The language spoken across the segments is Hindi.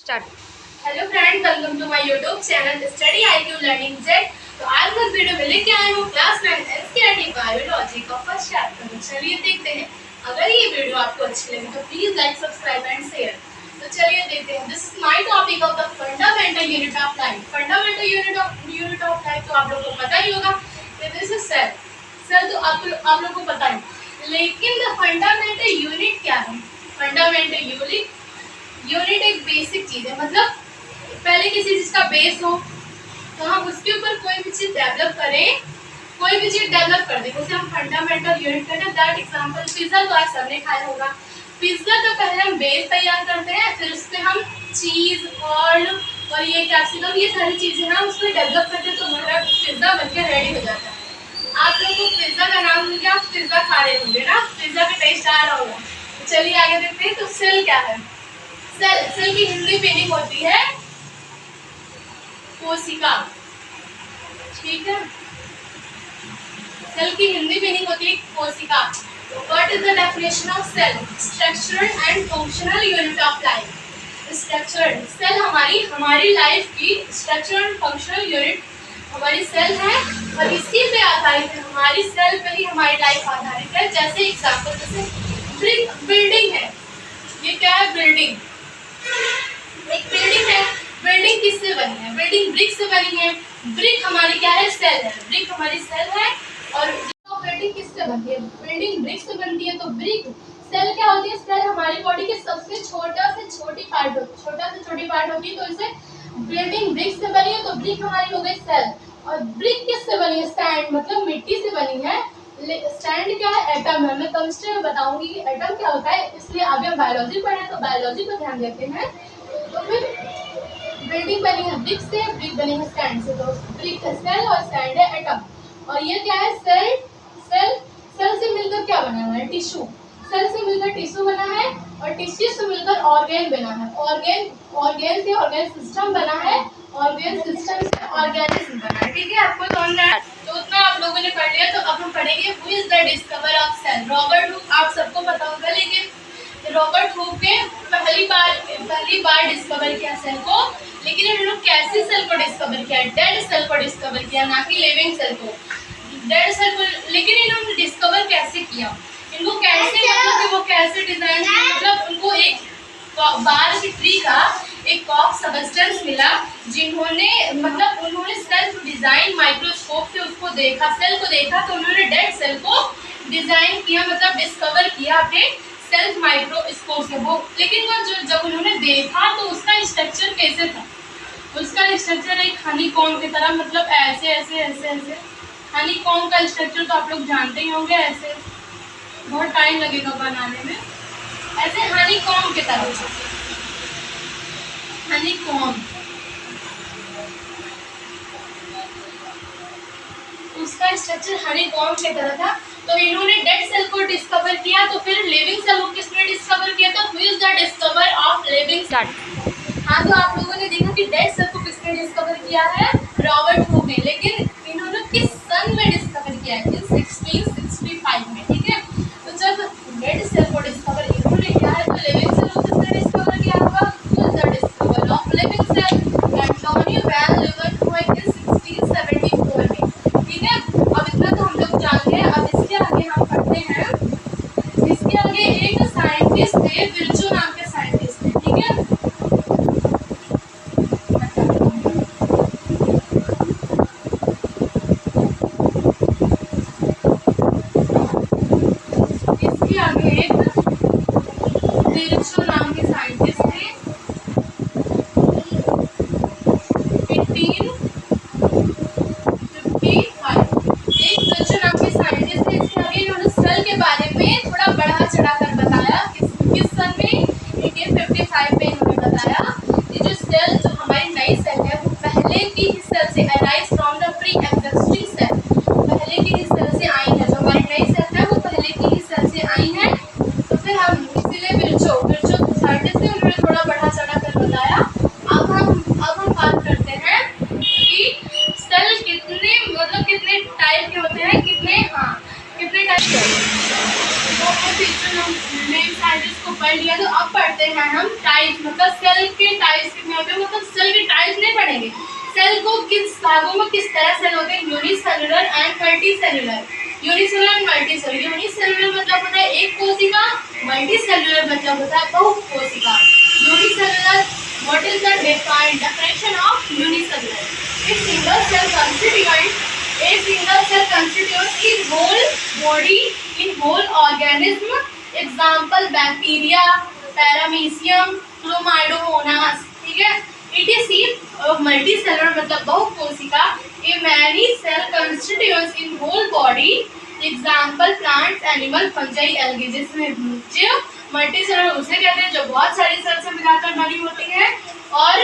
Start. Hello friend, welcome to my YouTube channel study IQ learning Z. तो आज मैं वीडियो में लेके आई हूँ क्लास 9 एनसीईआरटी बायोलॉजी का फर्स्ट चैप्टर। चलिए देखते हैं। अगर ये वीडियो आपको अच्छी लगे तो please like, subscribe and share. तो चलिए देखते हैं। This is my topic of the fundamental unit of life. Fundamental unit of life तो आप लोगों को पता ही होगा कि दिस इज सेल। सेल तो आप लोगों को पता है, लेकिन द फंडामेंटल यूनिट क्या है? फंडामेंटल यूनिट एक बेसिक चीज है, मतलब पहले किसी चीज का बेस हो तो हम उसके ऊपर कोई भी चीज डेवलप करें, कोई भी चीज डेवलप कर दें, उसे हम फंडामेंटल यूनिट कहते हैं। दैट एग्जांपल पिज्जा तो आप सबने खाया होगा। पिज्जा तो पहले हम बेस तैयार करते हैं, फिर उस पर हम चीज और ये कैप्सिकम, ये सारी चीजें हम उस पर डेवलप करते हैं तो हमारा पिज्जा बनकर रेडी हो जाता है। आप लोगों को पिज्जा का नाम मिल गया, आप पिज्जा खा रहे होंगे ना, पिज्जा का टेस्ट आ रहा होगा। तो चलिए आगे देखते हैं। तो सेल क्या है? सेल की हिंदी मीनिंग होती है कोशिका। ठीक है, सेल की हिंदी मीनिंग होती है कोशिका। What is the definition of cell? Structural and functional unit of life. Structural cell हमारी लाइफ की स्ट्रक्चरल एंड फंक्शनल यूनिट हमारी सेल है, और इसी पे आधारित है, हमारी सेल पे ही हमारी लाइफ आधारित है। जैसे एग्जाम्पल, जैसे बिल्डिंग है। ये क्या है? बिल्डिंग। एक बिल्डिंग है। बिल्डिंग किससे बनी है? बिल्डिंग ब्रिक से बनी है। ब्रिक हमारी क्या है? सेल है। ब्रिक हमारी सेल है। और बिल्डिंग किससे बनती है? बिल्डिंग ब्रिक से बनती है। तो ब्रिक सेल क्या होती है? सेल हमारी बॉडी के सबसे छोटा से छोटी पार्ट होती है। तो इसे बिल्डिंग ब्रिक से बनी है, तो ब्रिक हमारी हो गई सेल। और ब्रिक किससे बनी है? स्टैंड, मतलब मिट्टी से बनी है। स्टैंड क्या है? एटम है। मैं केमिस्ट्री में बताऊंगी कि एटम क्या होता है, इसलिए अभी हम बायोलॉजी पढ़े तो बायोलॉजी पर ध्यान देते हैं। तो फिर बिल्डिंग बनी है ब्रिक से, ब्रिक बनी है स्टैंड से। तो ब्रिक है सेल और स्टैंड है एटम। और ये क्या है? सेल से मिलकर क्या बना है? टिश्यू। सेल से मिलकर टिश्यू बना है, और टिश्यू से मिलकर ऑर्गेन बना है। ऑर्गेन से ऑर्गेन सिस्टम बना है, ऑर्गेन सिस्टम से ऑर्गेनिज्म बना है। ठीक है, आपको समझ में आया? तो उतना आप लोगों ने पढ़ लिया। तो अब हम पढ़ेंगे who is the discover of cell. Robert Hooke आप सबको पता होगा, लेकिन रॉबर्ट हुक ने पहली बार डिस्कवर किया सेल को। लेकिन इन्होंने कैसी सेल को डिस्कवर किया? डेड सेल को डिस्कवर किया, ना कि लिविंग सेल को। डेड सेल को लेकिन इन्होंने डिस्कवर कैसे किया? इनको कैसे, मतलब कि वो कैसे डिजाइन, मतलब उनको एक बार की ट्री का एक कॉक सब्सटेंस मिला, उन्होंने सेल्फ डिजाइन माइक्रोस्कोप से उसको देखा, सेल को देखा, तो उन्होंने डेड सेल को डिजाइन किया, मतलब डिस्कवर किया अपने सेल्फ माइक्रोस्कोप से। वो लेकिन वो जब उन्होंने देखा तो उसका स्ट्रक्चर कैसे था? उसका स्ट्रक्चर एक हनीकॉम्ब की तरह, मतलब ऐसे ऐसे ऐसे ऐसे। हनीकॉम्ब का स्ट्रक्चर तो आप लोग जानते ही होंगे, ऐसे बहुत टाइम लगेगा बनाने में। ऐसे हनीकॉम्ब की तरह, हनीकॉम्ब उसका स्ट्रक्चर हनीकॉम्ब की तरह था। तो इन्होंने डेड सेल को डिस्कवर किया। तो फिर लिविंग सेल को किसने डिस्कवर किया था? Who is the discover of living cell? हाँ, तो आप लोगों ने देखा कि डेड सेल को किसने डिस्कवर किया है? रॉबर्ट हुक ने। लेकिन इन्होंने किस सन में डिस्कवर किया है? 1665 में। ठीक है, तो जब डेड सेल को डिस्कवर इन्होंने किया है, तो लिविंग सेल को किसने डिस्कवर किया होगा? Who is the discover of living cell? Antonie van Leeuwenhoek ने 1674 में। ठीक है, अब इतना तो हम लोग जान गए। अब इसके आगे हम पढ़ते हैं। इसके आगे एक साइंटिस्ट थे, विर्चो नाम के साइंटिस्ट थे। ठीक है, इसके आगे एक विर्चो नाम के साइंटिस्ट थे। 1855 एक विर्चो नाम के साइंटिस्ट थे। इसके आगे इन्होंने सेल के बारे में थोड़ा बढ़ा चढ़ा कर बताया। किस सन में? 1855 में इन्होंने बताया कि जो सेल, जो हमारी नई सेल है, वो पहले की ही सेल से arise from the pre existing cell, पहले की ही सेल से आई है। जो हमारी नई सेल है वो पहले की ही सेल से आई है। तो फिर हम इसीलिए विर्चो साइंटिस्ट थे, उन्होंने थोड़ा बढ़ा चढ़ा कर बताया। अब हम बात करते हैं कि सेल कितने टाइप के होते हैं, कितने टाइप के। तो हमने साइंटिस्ट को पढ़ लिया। तो अब पढ़ते हैं हम टाइप्स, मतलब सेल के टाइप्स कितने होते हैं, मतलब सेल के टाइप्स नहीं पढ़ेंगे, सेल को किस भागों में किस तरह सेल होते हैं, unicellular and multicellular. Unicellular and multicellular, unicellular मतलब होता है एक कोशिका, मल्टीसेलुलर मतलब होता है बहु कोशिका। Unicellular, what is the definition of unicellular? A single cell constitutes in whole body, in whole organism. Example bacteria, paramecium, chlamydomonas. ठीक है, it is seen multicellular मतलब बहुकोशिका. A many cell constituents in whole body. Example plants, animal, fungi, algae. जिसमें जो मल्टीसेलुलर उसे कहते हैं जो बहुत सारी सेल से मिलाकर बनी होती है, और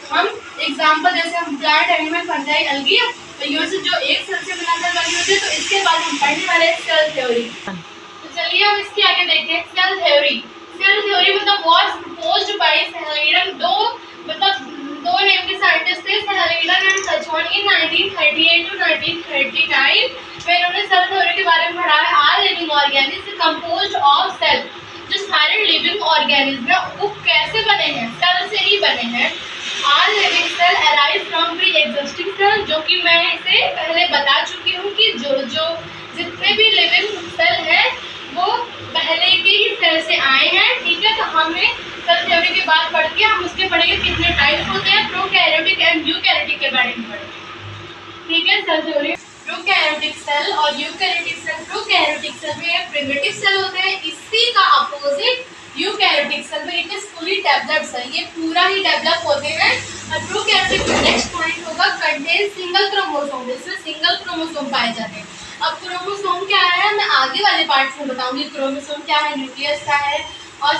हम एग्जाम्पल जैसे हम प्लांट, एनिमल, फंजाई, अलगी, तो ये से जो एक सेल से मिलाकर बनी होती है। तो इसके बाद हम पढ़ने वाले हैं सेल थ्योरी। तो चलिए हम इसके आगे देखते हैं सेल थ्योरी। सेल थ्योरी मतलब वाज प्रपोज्ड बाय सेहलीडन, दो नेम के साइंटिस्ट थे, सेहलीडन एंड सचवन, इन 1938 टू 1939 में इन्होंने सेल थ्योरी के बारे में पढ़ा है। All living organism composed of cell, जो सारे लिविंग ऑर्गेनिज्म है वो कैसे बने हैं, सेल से ही बने हैं। All living cell arise from pre-existing cell, जो कि मैं इसे पहले बता चुकी हूँ कि जो जितने भी लिविंग सेल हैं वो पहले के ही सेल से आए हैं। ठीक है, तो हमें सेल थ्योरी के बाद पढ़ के हम उसके पढ़ेंगे कितने टाइप्स होते हैं, प्रोकैरियोटिक एंड यूकैरियोटिक के बारे में पढ़ेंगे। ठीक है, सेल थ्योरी प्रोकैरियोटिक सेल और यूकैरियोटिक सेल। प्रोकैरियोटिक सेल में प्रिमिटिव सेल होते हैं, इसी का अपोजिट यूकैरियोटिक सेल में it is fully developed cell, ये पूरा ही डेवलप होते हैं। और प्रोकैरियोटिक का नेक्स्ट पॉइंट होगा कंटेन सिंगल क्रोमोसोम, जिसमें सिंगल क्रोमोसोम पाए जाते हैं। अब क्रोमोसोम क्या है मैं आगे वाले पार्ट में बताऊंगी, क्रोमोसोम क्या है, न्यूक्लियस क्या है, और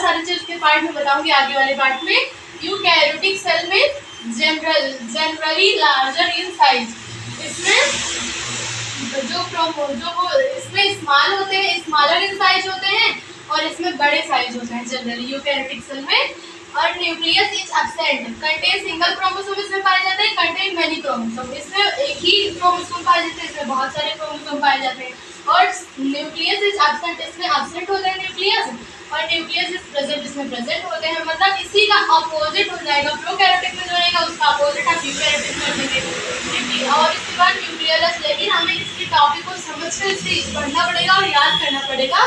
सारी चीज के पार्ट में बताऊंगी आगे वाले पार्ट में। यूकैरियोटिक सेल में जनरली लार्जर इन साइज, इसमें इसमें स्मॉल होते हैं, स्मॉलर इन साइज होते हैं, और इसमें बड़े साइज होते हैं जनरली यूकैरियोटिक सेल में। और nucleus is absent, contain single chromosome इसमें पाए जाते हैं, कंटेन मेनी क्रोमोसोम, इसमें एक ही क्रोमोसोम पाए जाते हैं, इसमें बहुत सारे क्रोमोसोम पाए जाते हैं। और न्यूक्लियस इज एब्सेंट, इसमें एब्सेंट होता है न्यूक्लियस, और न्यूक्लियस इज प्रेजेंट, इसमें प्रेजेंट होते हैं। मतलब इसी का अपोजिट हो जाएगा, प्रोकैरियोटिक में जो रहेगा उसका अपोजिट आप यूकैरियोटिक में देंगे। और इसके बाद न्यूक्लियस, लेकिन हमें इसके टॉपिक को समझकर इसे पढ़ना पड़ेगा और याद करना पड़ेगा,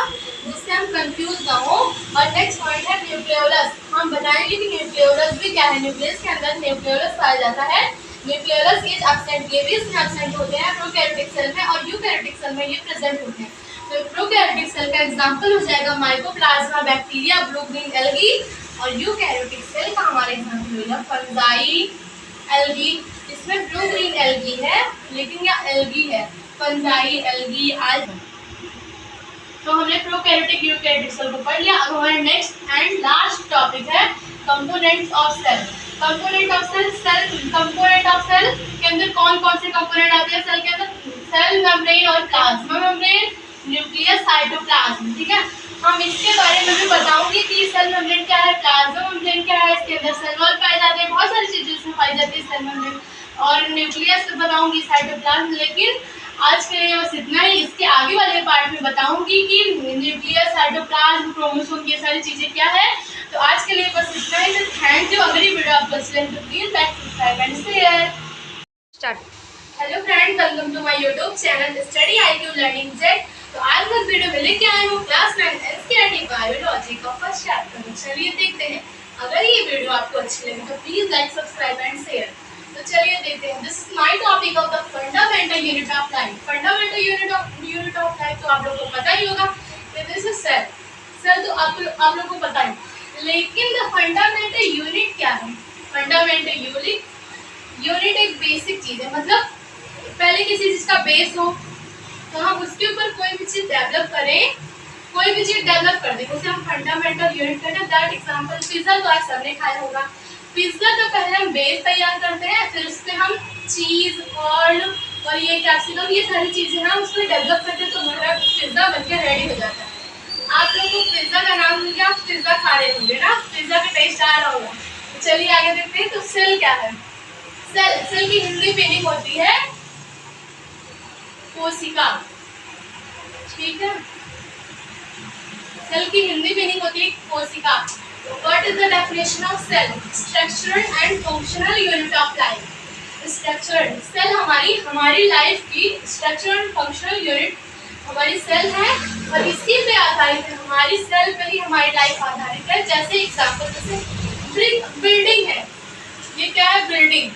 जिससे हम कंफ्यूज ना हो। और नेक्स्ट पॉइंट है न्यूक्लियोलस, हम बताएंगे कि न्यूक्लियोलस भी क्या है। न्यूक्लियस के अंदर न्यूक्लियोलस पाया जाता है, न्यूक्लियोलस इज एब्सेंट, ये भी इसमें एब्सेंट होते हैं प्रोकैरियोटिक सेल में, और यूकैरियोटिक सेल में ये प्रेजेंट होते हैं। तो प्रोकैरियोटिक सेल का एग्जांपल हो जाएगा mycoplasma, bacteria, blue green algae. और यूकैरियोटिक सेल का हमारा एग्जांपल होगा फंजाई, एल्गी, इसमें ब्लू ग्रीन एल्गी है लेकिन यह एल्गी है, फंजाई, एल्गी, तो हमने प्रोकैरियोटिक यूकैरियोटिक सेल को पढ़ लिया। अब हमारा नेक्स्ट एंड लास्ट टॉपिक है components of cell. Component of cell, component of cell के अंदर कौन कौन से कंपोनेंट आते हैं सेल के अंदर? सेल मेम्ब्रेन और प्लाज्मा मेम्ब्रेन, न्यूक्लियस, साइटोप्लाज्म। ठीक है, हम इसके बारे में भी बताऊंगी कि सेल मेम्ब्रेन क्या है, प्लाज्मा मेम्ब्रेन क्या है, इसके अंदर सेल वॉल पाए जाते हैं, बहुत सारी चीजें इसमें पाई जाती है सेल मेम्ब्रेन, और न्यूक्लियस बताऊंगी, साइटोप्लाज्म। लेकिन आज के लिए बस इतना ही, इसके आगे वाले पार्ट में बताऊंगी कि न्यूक्लियस, साइटोप्लाज्म, क्रोमोसोम, ये सारी चीजें क्या है। तो आज के लिए बस इतना ही, थैंक यू। अगर ये वीडियो आपको अच्छी लगी तो please like, subscribe and share. Start. Hello friend, welcome to my YouTube channel study IQ learning Z. तो आज मैं वीडियो में लेके आई हूँ क्लास 9 एनसीईआरटी बायोलॉजी का फर्स्ट चैप्टर। चलिए देखते हैं, अगर ये वीडियो आपको अच्छी लगी तो please like, subscribe and share. तो चलिए देखते हैं, this is my topic of the fundamental unit of life. Fundamental unit of life तो आप लोगों को पता ही होगा, दिस इज सेल। सेल तो आप लोगों को पता है, लेकिन द फंडामेंटल यूनिट क्या है? फंडामेंटल यूनिट एक बेसिक चीज है, मतलब पहले किसी चीज का बेस हो तो हम उसके ऊपर कोई भी चीज डेवलप करें, कोई भी चीज डेवलप कर दें, उसे हम फंडामेंटल यूनिट कहते हैं। दैट एग्जांपल पिज्जा, तो आप सबने खाया होगा। पिज्जा तो पहले हम बेस तैयार करते हैं, फिर उस पर हम चीज, कर्ल और ये कैप्सिकम, ये सारी चीजें हम उसको डेवलप करते हैं, तो हमारा पिज्जा बनकर रेडी हो जाता है। आप लोगों को पिज्जा का नाम मिल गया, आप पिज्जा खा रहे होंगे ना, पिज्जा का टेस्ट आ रहा होगा। तो चलिए आगे देखते हैं। तो सेल क्या है? सेल की हिंदी मीनिंग होती है कोशिका। ठीक है, सेल की हिंदी मीनिंग होती है कोशिका। What is the definition of cell? Structural and functional unit of life. Structural cell हमारी लाइफ की स्ट्रक्चरल एंड फंक्शनल यूनिट हमारी सेल है और इसी पे आधारित है, हमारी सेल पे ही हमारी लाइफ आधारित है। जैसे एग्जांपल, जैसे बिल्डिंग है, ये क्या है? बिल्डिंग,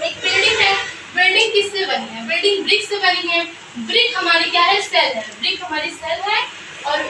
एक बिल्डिंग है। बिल्डिंग किससे बनी है? बिल्डिंग ब्रिक से बनी है। ब्रिक हमारी क्या है? सेल है। ब्रिक हमारी सेल है और